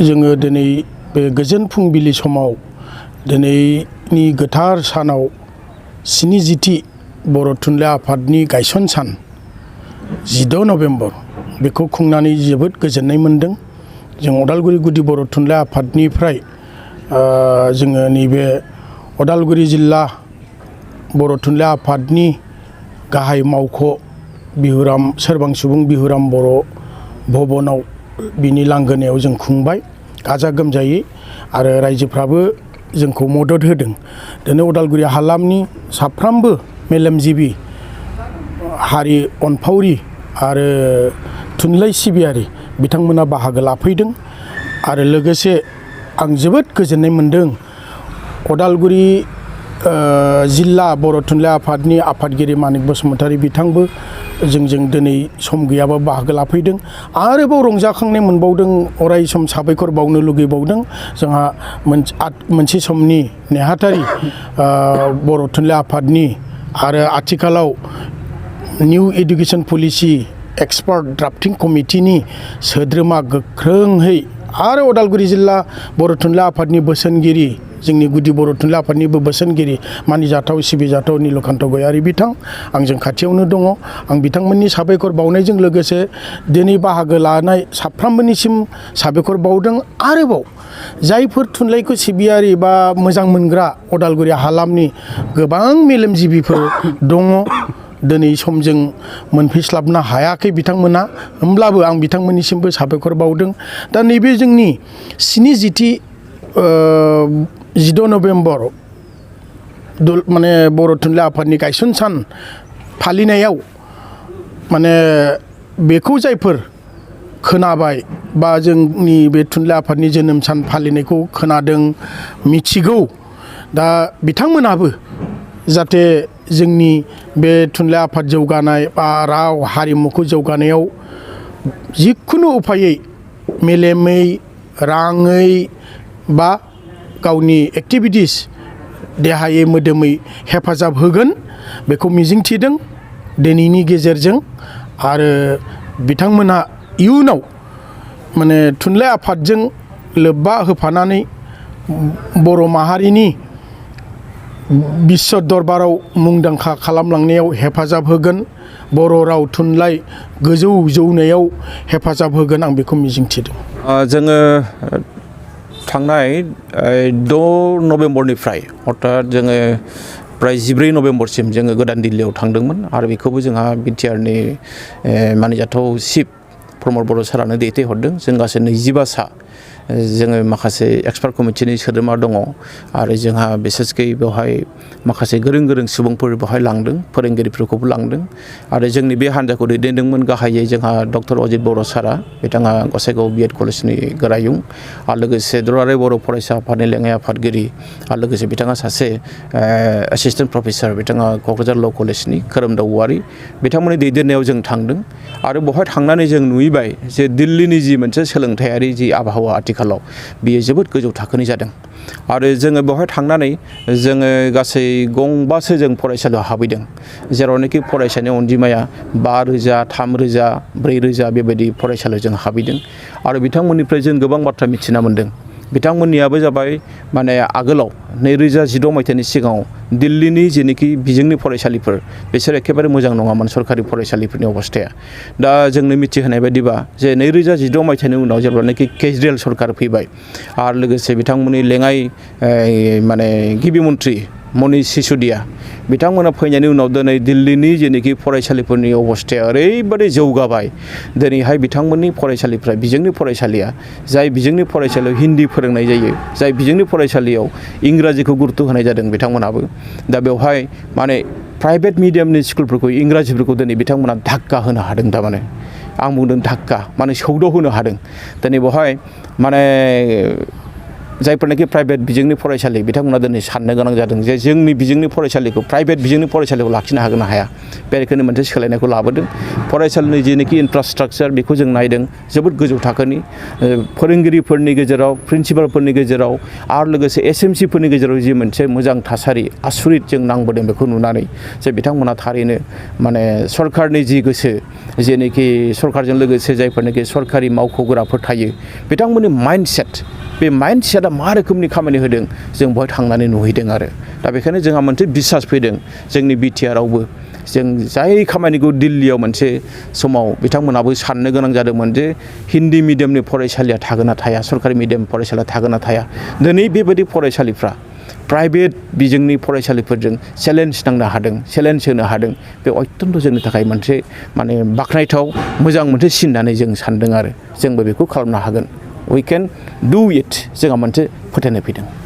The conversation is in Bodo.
जोङो दिनै बे गोजोन फुंबिलि समाव दिनैनि गोथार सानाव 70थि बर' थुनलाइ आफादनि गायसन सान 16 नभेम्बर बेखौ खुंनानै जोबोद गोजोननाय मोनदों। जों अदालगुरि गुदि बर' थुनलाइ आफादनिफ्राय जोङो नैबे अदालगुरि जिल्ला बर' थुनलाइ आफादनि गाहाय मावख' बिहुराम सोरबां सुबुं बिहुराम बर' भबनाव बिनि लांगोनायाव जों खुंबाय गाजा गोमजायै आरो रायजोफ्राबो जोंखौ मदद होदों। दिनै अदालगुरि हालामनि साफ्रोमबो मेलेमजिबि हारि अनफावरि आरो थुनलाइ सिबियारि बिथांमोना बाहागो लाफैदों आरो लोगोसे आं जोबोद गोजोननाय मोनदों अदालगुरि जिल्ला बर' थुनलाइ आफादनि आफादगिरि मानिक बसुमतारी बिथांबो जोंजों दिनै सम गैयाबा बाहागो लाफैदों। आरोबाव रंजाखांनाय मोनबावदों, अराय सम साबायखर बावनो लुगैबावदों। जोंहा मोनसे समनि नेहाथारि बर' थुनलाइ आफादनि आरो आथिखालाव new education policy expert drafting कमिटिनि सोद्रोमा गोख्रोंहै आरो अदालगुरि जिल्ला बर' थुनलाइ आफादनि बोसोनगिरि जोंनि गुदि बर' थुनलाइ आफादनिबो बोसोनगिरि मानिजाथाव सिबिजाथाव नीलकान्त गयारी बिथां आंजों खाथियावनो दङ। आं बिथांमोननि साबायखर बावनायजों लोगोसे दिनै बाहागो लानाय साफ्रोमबोनिसिम साबायखर बावदों। आरोबाव जायफोर थुनलाइखौ सिबियारि बा मोजां मोनग्रा अदालगुरि हालामनि गोबां मेलेमजिबिफोर दङ, दिनै समजों मोनफैस्लाबनो हायाखै बिथांमोना, होमब्लाबो आं बिथांमोननिसिमबो साबायखर बावदों। दा नैबे जोंनि 70थि 16 नभेम्बर माने बर' थुनलाइ आफादनि गायसन सान फालिनायाव माने बेखौ जायफोर खोनाबाय बा जोंनि बे थुनलाइ आफादनि जोनोम सान फालिनायखौ खोनादों मिथिगौ, दा बिथांमोनाबो जाहाथे जोंनि बे थुनलाइ आफाद जौगानाय बा राव हारिमुखौ जौगानायाव जिखुनु उफायै मेलेमै राङै बा गावनि एक्टिभिटिस देहायै मोदोमै हेफाजाब होगोन बेखौ मिजिंथिदों दिनैनि गेजेरजों। आरो बिथांमोनहा इयुनाव माने थुनलाइ आफादजों लोब्बा होफानानै बर' माहारिनि बिश्व दरबाराव मुंदांखा खालामलांनायाव हेफाजाब होगोन, बर' राव थुनलाइ गोजौ जौनायाव हेफाजाब होगोन, आं बेखौ मिजिंथिदों। जोङो थांनाय 6 नभेम्बरनिफ्राय अर्थात जोङो प्राय 14 नभेम्बरसिम जोङो गोदान दिल्लीयाव थांदोंमोन आरो बेखौबो जोंहा बिटिआरनि मानिजाथाव चिफ प्रमद बर' सारानो दैथायहरदों। जों गासै 25 सा जोङो माखासे एक्सपार्ट कमिटिनि सोद्रोमा दङ आरो जोंहा बिसेसकै बेवहाय माखासे गोरों गोरों सुबुंफोर बेवहाय लांदों, फोरोंगिरिफोरखौबो लांदों आरो जोंनि बे हान्जाखौ दैदेनदोंमोन गाहायै जोंहा डक्टर अजित बर' सारा, बिथाङा गसाइगाव बिएड कलेजनि गोरायुं आरो लोगोसे दुलाराय बर' फरायसा आफादनि लेङाइ आफादगिरि आरो लोगोसे बिथाङा सासे एसिस्टेन्ट प्रफेसार, बिथाङा क'क्राझार ल' कलेजनि खोरोमदाव औवारी, बिथांमोननि दैदेननायाव जों थांदों आरो बेवहाय थांनानै जों नुहैबाय जे दिल्लीनि जि मोनसे सोलोंथायारि जि आबहावा आथिखालाव बियो जोबोद गोजौ थाखोनि जादों आरो जोङो बेवहाय थांनानै जोङो गासै गंबासो जों फरायसालियाव हाबैदों, जेरावनाखि फरायसानि अनजिमाया 5,000, 3,000, 4,000 बेबायदि फरायसालियाव जों हाबैदों आरो बिथांमोननिफ्राय जों गोबां बाथ्रा मिथिना मोन्दों। बिथांमोननियाबो जाबाय माने आगोलाव 2016 मायथाइनि सिगाङाव दिल्लीनि जेनोखि बिजोंनि फरायसालिफोर बिसोर एखेबारे मोजां नङामोन सरकारि फरायसालिफोरनि अबस्थाया। दा जोंनो मिथिहोनाय बायदिबा जे 2016 मायथाइनि उनाव जेब्लानाखि केजरिवाल सरकार फैबाय आरो लोगोसे बिथांमोननि लेङाइ माने गिबि मन्थ्रि मनीष सिसोदिया बिथांमोना फैनायनि उनाव दिनै दिल्लीनि जेनोखि फरायसालिफोरनि अबस्थाया ओरैबादि जौगाबाय। दिनैहाय बिथांमोननि फरायसालिफ्रा बिजोंनि फरायसालिया जाय बिजोंनि फरायसालियाव हिन्दी फोरोंनाय जायो, जाय बिजोंनि फरायसालियाव इंराजिखौ गुरुत्त होनाय जादों बिथांमोनाबो। दा बेवहाय माने प्राइभेट मिडियामनि स्कुलफोरखौ इंराजिफोरखौ दिनै बिथांमोना धाक्का होनो हादों। थारमाने आं बुंदों धाक्का माने सौदाव होनो हादों। दिनै बेवहाय माने जायफोरनाखि प्राइभेट बिजोंनि फरायसालि बिथांमोना दिनै साननो गोनां जादों जे जोंनि बिजोंनि फरायसालिखौ प्राइभेट बिजोंनि फरायसालिखौ लाखिनो हागोन ना हाया बे रोखोमनि मोनसे सोलायनायखौ लाबोदों फरायसालिनि जेनोखि इनफ्रास्ट्राक्चार बेखौ जों नायदों जोबोद गोजौ थाखोनि फोरोंगिरिफोरनि गेजेराव प्रिन्सिपालफोरनि गेजेराव आरो लोगोसे SMCफोरनि गेजेराव जि मोनसे मोजां थासारि आसुरित जों नांबोदों बेखौ नुनानै जे बिथांमोना थारैनो माने सरकारनि जि गोसो जेनोखि सरकारजों लोगोसे जायफोरनाखि सरकारि मावख'गोराफोर थायो बिथांमोननि माइन्डसेट बे माइन्डसेटआ मा रोखोमनि खामानि होदों जों बेवहाय थांनानै नुहैदों आरो दा बेखायनो जोंहा मोनसे बिसास फैदों जोंनि BTRआवबो जों जाय खामानिखौ दिल्लीयाव मोनसे समाव बिथांमोनाबो साननो गोनां जादोंमोन जे हिन्दी मिडियामनि फरायसालिया थागोन ना थाया सरकारि मिडियाम फरायसालिया थागोन ना थाया दिनै बेबायदि फरायसालिफ्रा प्राइभेट बिजोंनि फरायसालिफोरजों चेलेन्ज नांनो हादों चेलेन्ज होनो हादों बे अत्यन्त जोंनि थाखाय मोनसे माने बाख्नायथाव मोजां मोनसे सिन होननानै जों सानदों आरो जोंबो बेखौ खालामनो हागोन we can do it जोंहा मोनसे फोथायनाय फैदों